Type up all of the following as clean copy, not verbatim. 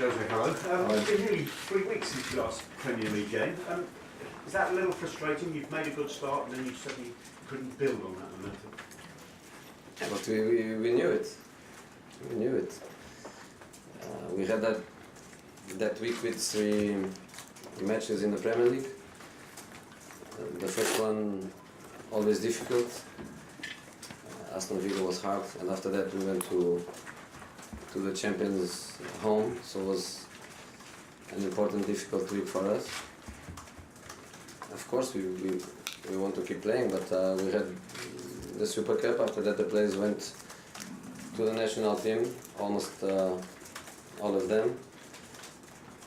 Jose, hello. It's been nearly 3 weeks since your last Premier League game. Is that a little frustrating? You've made a good start and then you suddenly couldn't build on that momentum. Yeah, but we knew it. We knew it. We had that week with 3 matches in the Premier League. The first one always difficult. Aston Villa was hard, and after that we went to the Champions home, so it was an important, difficult week for us. Of course, we want to keep playing, but we had the Super Cup. After that, the players went to the national team, almost all of them.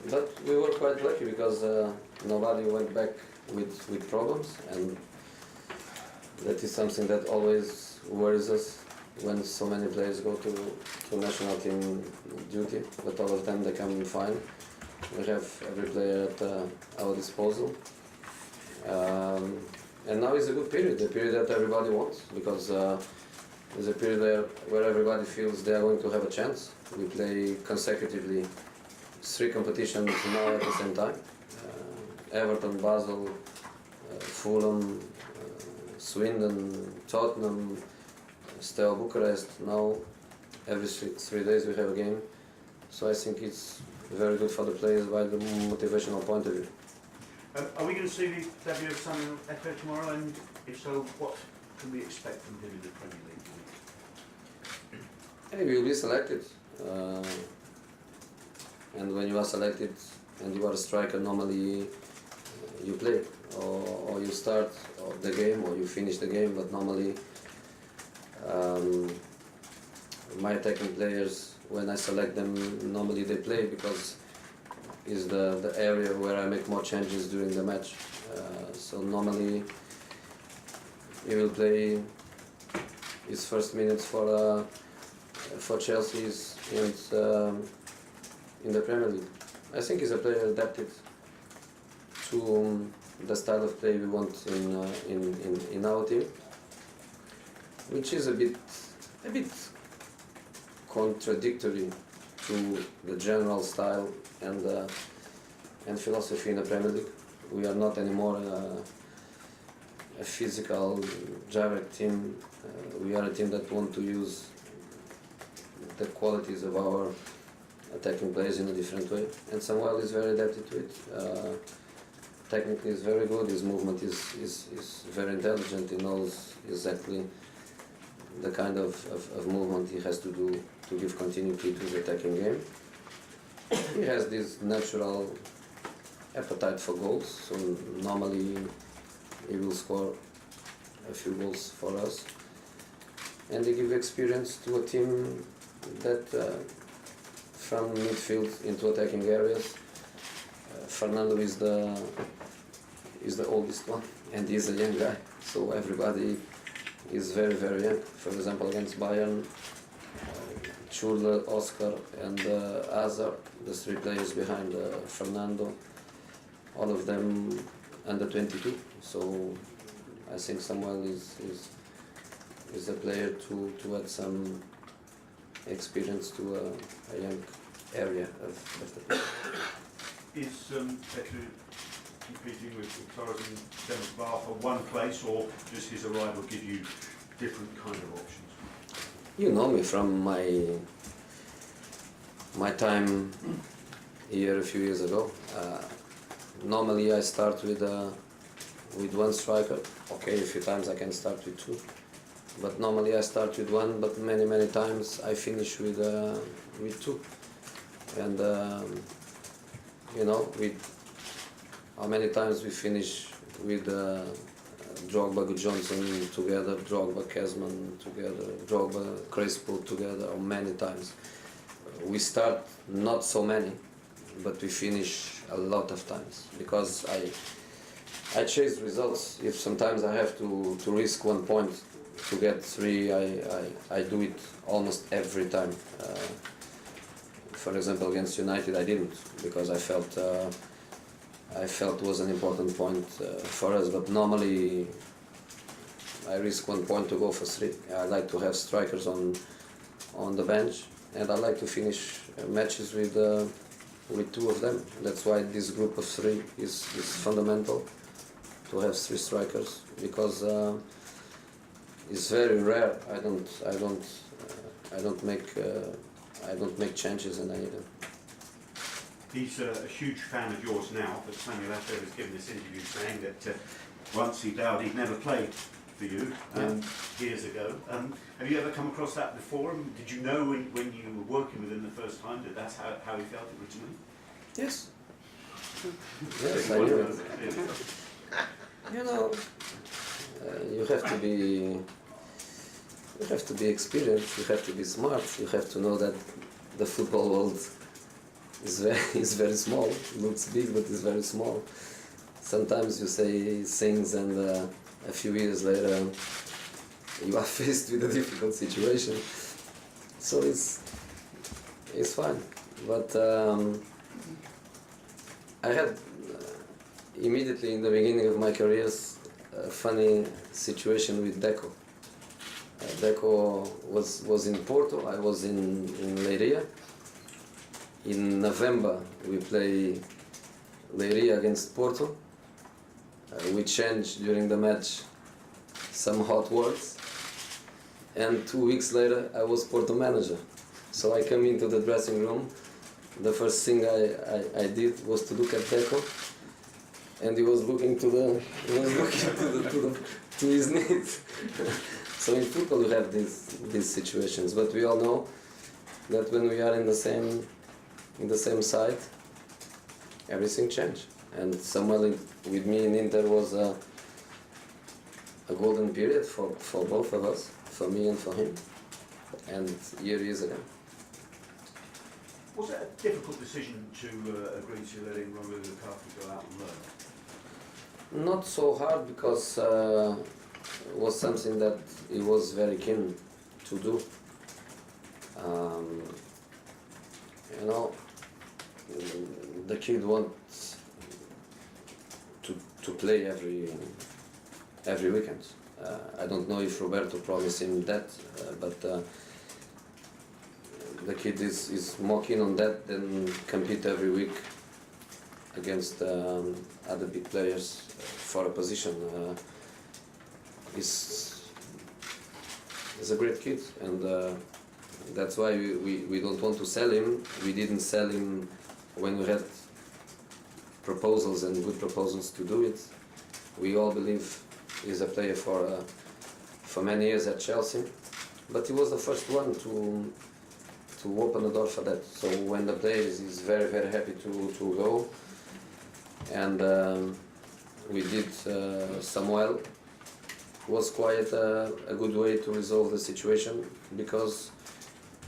But we were quite lucky because nobody went back with problems, and that is something that always worries us when so many players go to national team duty, but all of them, they come in fine. We have every player at our disposal. And now is a good period, the period that everybody wants, because it's a period where everybody feels they are going to have a chance. We play consecutively 3 competitions now at the same time. Everton, Basel, Fulham, Swindon, Tottenham, Steaua Bucharest. Now every 3 days we have a game, so I think it's very good for the players by the motivational point of view. Are we going to see the debut of Samuel Eto'o tomorrow, and if so, what can we expect from him in the Premier League? Hey, we will be selected, and when you are selected and you are a striker, normally you play, or you start the game or you finish the game, but normally my attacking players, when I select them, normally they play because it's the area where I make more changes during the match. So normally he will play his first minutes for Chelsea and in the Premier League. I think he's a player adapted to the style of play we want in our team, which is a bit contradictory to the general style and philosophy in the Premier League. We are not anymore a physical, direct team. We are a team that want to use the qualities of our attacking players in a different way, and Samuel is very adapted to it. Technically is very good, his movement is very intelligent, he knows exactly the kind of movement he has to do to give continuity to the attacking game. He has this natural appetite for goals, so normally he will score a few goals for us. And he gives experience to a team that from midfield into attacking areas. Fernando is the oldest one, and he's a young guy, so everybody is very, very young. For example, against Bayern, Schürrle, Oscar and Hazard, the 3 players behind Fernando, all of them under 22. So I think Samuel is a player to add some experience to a young area of the play. Is Eto'o competing with Torres and Demba for one place, or does his arrival give you different kind of options? You know me from my time here a few years ago. Normally I start with 1 striker. Okay, a few times I can start with 2, but normally I start with 1. But many times I finish with 2. And you know, how many times we finish with Drogba, Johnson together, Drogba, Kezman together, Drogba, Crespo together, or many times. We start not so many, but we finish a lot of times, because I chase results. If sometimes I have to risk 1 point to get 3, I do it almost every time. For example, against United I didn't, because I felt it was an important point for us, but normally I risk 1 point to go for 3. I like to have strikers on the bench, and I like to finish matches with with two of them. That's why this group of three is fundamental, to have three strikers, because it's very rare. I don't make changes, and I need them. He's a huge fan of yours now, but Samuel Eto'o has given this interview saying that once he vowed he'd never played for you years ago. Have you ever come across that before? Did you know when you were working with him the first time that that's how he felt originally? Yes. Yes, I knew it. You know, you have to be experienced. You have to be smart. You have to know that the football world is very small. It looks big, but it's very small. Sometimes you say things, and a few years later you are faced with a difficult situation. So it's fine. But I had immediately in the beginning of my career a funny situation with Deco. Deco was in Porto. I was in Leiria. In November we play Leiria against Porto. We changed during the match some hot words, and 2 weeks later I was Porto manager. So I come into the dressing room. The first thing I did was to look at Deco, and he was looking to his knees. So in football you have these situations, but we all know that when we are in the same side, everything changes. And Samuel with me in Inter was a golden period for both of us, for me and for him. And here he is again. Was it a difficult decision to agree to letting Romelu Lukaku go out on loan? Not so hard, because it was something that he was very keen to do. You know, the kid wants to play every weekend. I don't know if Roberto promised him that, but the kid is more keen on that than compete every week against other big players for a position. He's a great kid, and that's why we don't want to sell him. We didn't sell him when we had proposals, and good proposals, to do it. We all believe he's a player for many years at Chelsea, but he was the first one to open the door for that. So when the player is very, very happy to go, and we did Samuel, was quite a good way to resolve the situation, because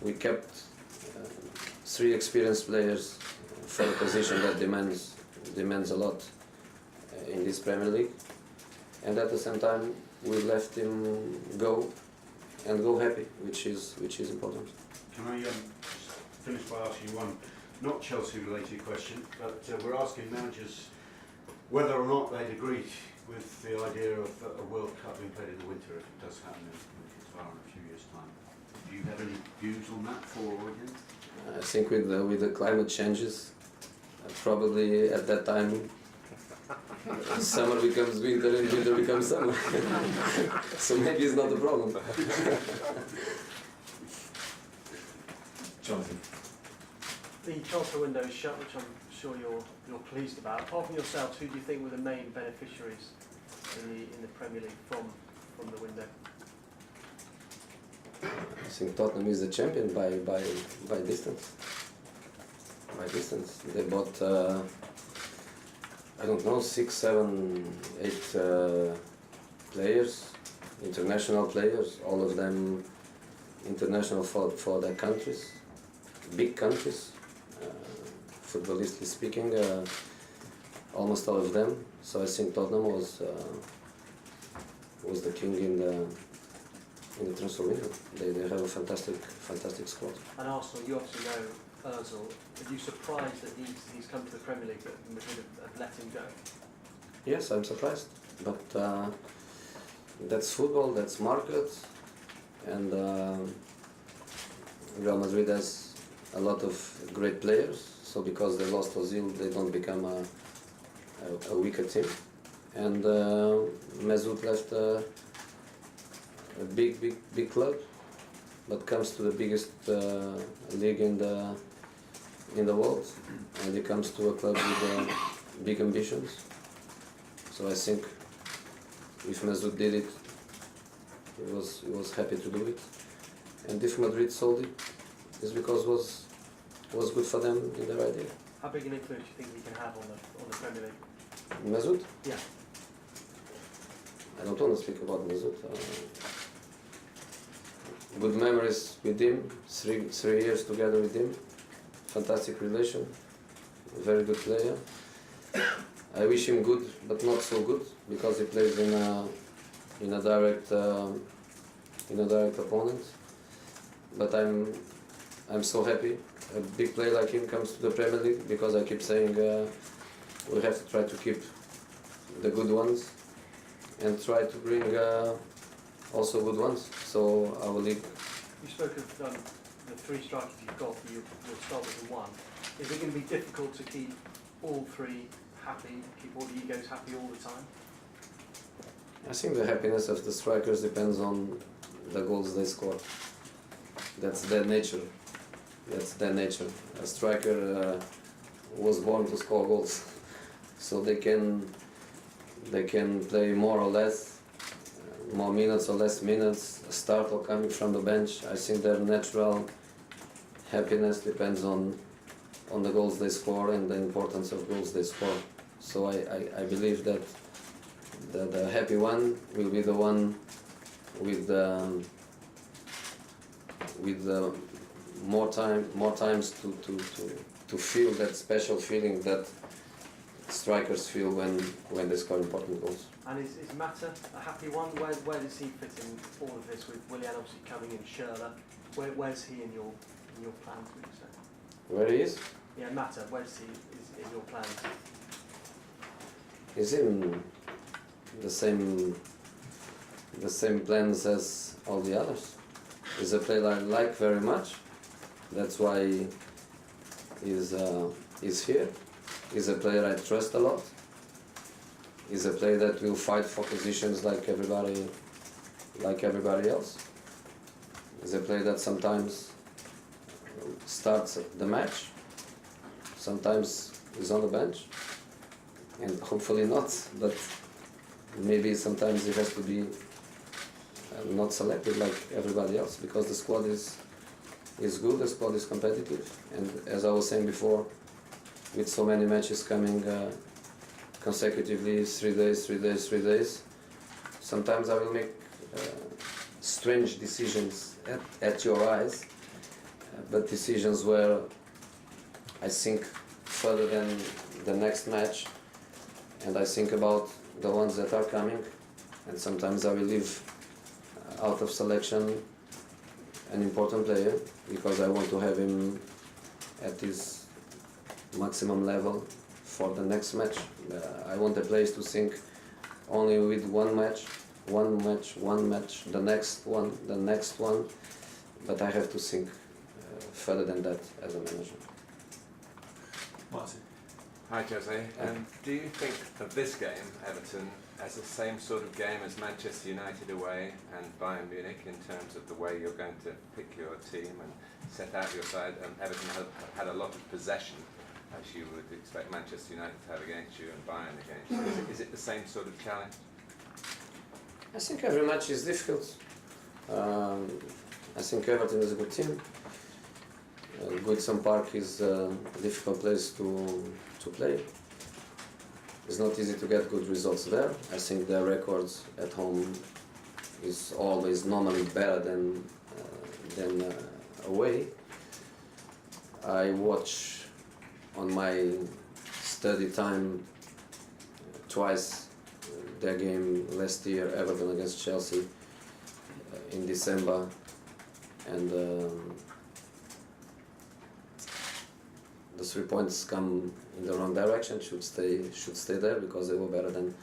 we kept three experienced players for a position that demands a lot in this Premier League, and at the same time we left him go happy, which is important. Can I just finish by asking you one not Chelsea related question, but we're asking managers whether or not they'd agree with the idea of a World Cup being played in the winter, if it does happen in a few years' time. Do you have any views on that, for or against? I think with the climate changes, probably at that time summer becomes winter and winter becomes summer. So maybe it's not a problem. Jonathan. The transfer window is shut, which I'm sure you're pleased about. Apart from yourselves, who do you think were the main beneficiaries in the Premier League from the window? I think Tottenham is the champion by distance. By distance, they bought I don't know, 6, 7, 8 players, international players, all of them international for their countries, big countries, footballistically speaking, almost all of them. So I think Tottenham was the king in the transfer window. They have a fantastic squad. And Arsenal, you obviously know Ozil. Are you surprised that he's come to the Premier League, that Madrid have let him go? Yes, I'm surprised, but that's football, that's market, and Real Madrid has a lot of great players, So because they lost Ozil, they don't become a weaker team. And Mesut left a big club, but comes to the biggest league in the world, and he comes to a club with big ambitions. So I think if Mesut did it, he was happy to do it. And if Madrid sold it, it's because it was good for them in their idea. How big an influence do you think he can have on the Premier League? Mesut? Yeah. I don't want to speak about Mesut. Good memories with him, three years together with him. Fantastic relation, very good player. I wish him good, but not so good, because he plays in a direct opponent. But I'm so happy a big player like him comes to the Premier League, because I keep saying we have to try to keep the good ones and try to bring also good ones. So our league. You spoke of the three strikers you've got. You'll start with the one. Is it going to be difficult to keep all three happy, keep all the egos happy all the time? I think the happiness of the strikers depends on the goals they score. That's their nature. That's their nature. A striker was born to score goals, so they can play more or less, more minutes or less minutes, start or coming from the bench. I think their natural happiness depends on the goals they score and the importance of goals they score. So I believe that the happy one will be the one with more times to feel that special feeling that strikers feel when they score important goals. And is Mata a happy one? Where does he fit in all of this, with Willian obviously coming in, Schürrle? Where's he in your plans, would you say? Where he is? Yeah, Mata, where's he in your plans? He's in the same plans as all the others. He's a player I like very much. That's why he's here. He's a player I trust a lot. He's a player that will fight for positions like everybody else. He's a player that sometimes starts the match, sometimes he's on the bench, and hopefully not, but maybe sometimes he has to be not selected like everybody else, because the squad is good, the squad is competitive, and as I was saying before, with so many matches coming consecutively, 3 days, sometimes I will make strange decisions at your eyes, but decisions where I think further than the next match, and I think about the ones that are coming, and sometimes I will leave out of selection an important player because I want to have him at his maximum level for the next match. I want the players to think only with one match, the next one, but I have to think further than that as a manager. Martin. Hi Jose. Do you think of this game, Everton, as the same sort of game as Manchester United away and Bayern Munich in terms of the way you're going to pick your team and set out your side? Everton had a lot of possession, as you would expect Manchester United to have against you and Bayern against you. Is it the same sort of challenge? I think every match is difficult. I think Everton is a good team. Goodson Park is a difficult place to play. It's not easy to get good results there. I think their records at home is always normally better than away. I watch on my study time twice their game last year, Everton against Chelsea in December, and the 3 points come in the wrong direction. Should stay there because they were better than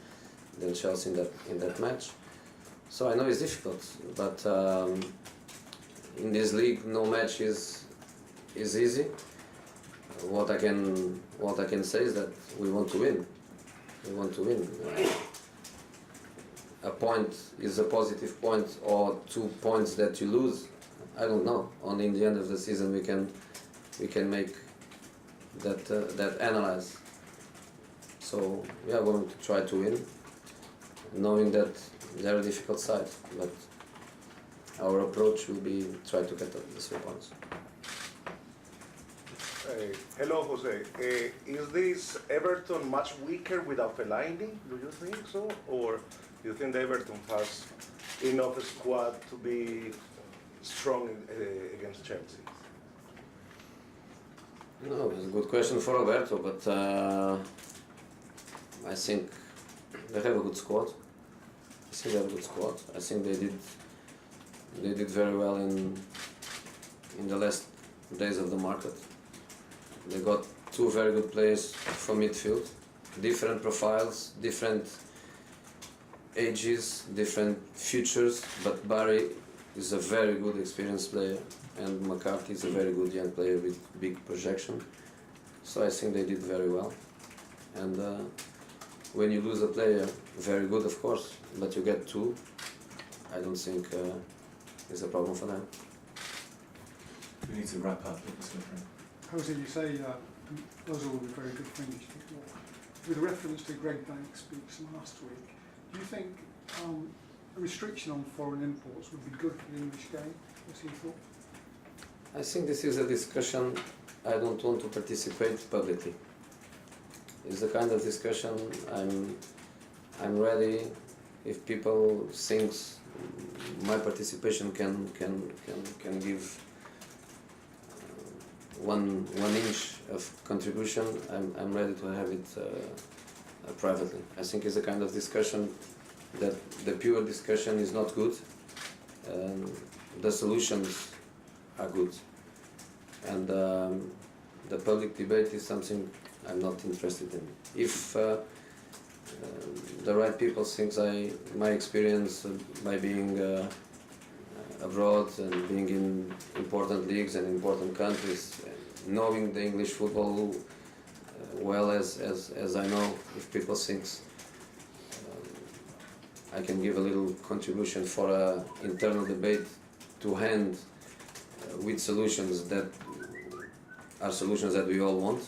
Chelsea in that match. So I know it's difficult, but in this league no match is easy. what I can say is that we want to win. We want to win. A point is a positive point, or 2 points that you lose. I don't know. Only in the end of the season we can make that analyze. So we are going to try to win, knowing that they're a difficult side, but our approach will be try to get the 3 points. Hello, Jose. Is this Everton much weaker without Fellaini? Do you think so, or do you think Everton has enough squad to be strong against Chelsea? No, it's a good question for Roberto, but I think they have a good squad. I think they have a good squad. I think they did very well in the last days of the market. They got 2 very good players for midfield, different profiles, different ages, different futures, but Barry is a very good experienced player and McCarthy is a very good young player with big projection. So I think they did very well. And when you lose a player, very good of course, but you get 2, I don't think it's a problem for them. We need to wrap up. It's different. Jose, you say those are all very good friends. With reference to Greg Banks' speech last week, do you think a restriction on foreign imports would be good for the English game? What's your thought? I think this is a discussion I don't want to participate publicly. It's the kind of discussion I'm ready if people think my participation can give 1 inch of contribution. I'm ready to have it privately. I think it's a kind of discussion that the pure discussion is not good. The solutions are good, and the public debate is something I'm not interested in. If the right people think my experience by being abroad and being in important leagues and important countries, knowing the English football well as I know, if people think I can give a little contribution for an internal debate to hand with solutions that are solutions that we all want,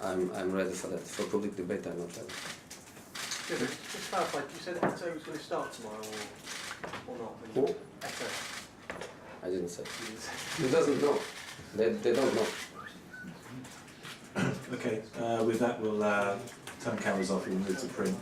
I'm ready for that. For public debate, I'm not ready. Yeah, but just clarify, you said Eto was going to start tomorrow or not? Who? Eto. I didn't say. You didn't say. He doesn't know. They don't know. Okay, with that we'll turn cameras off and move to print.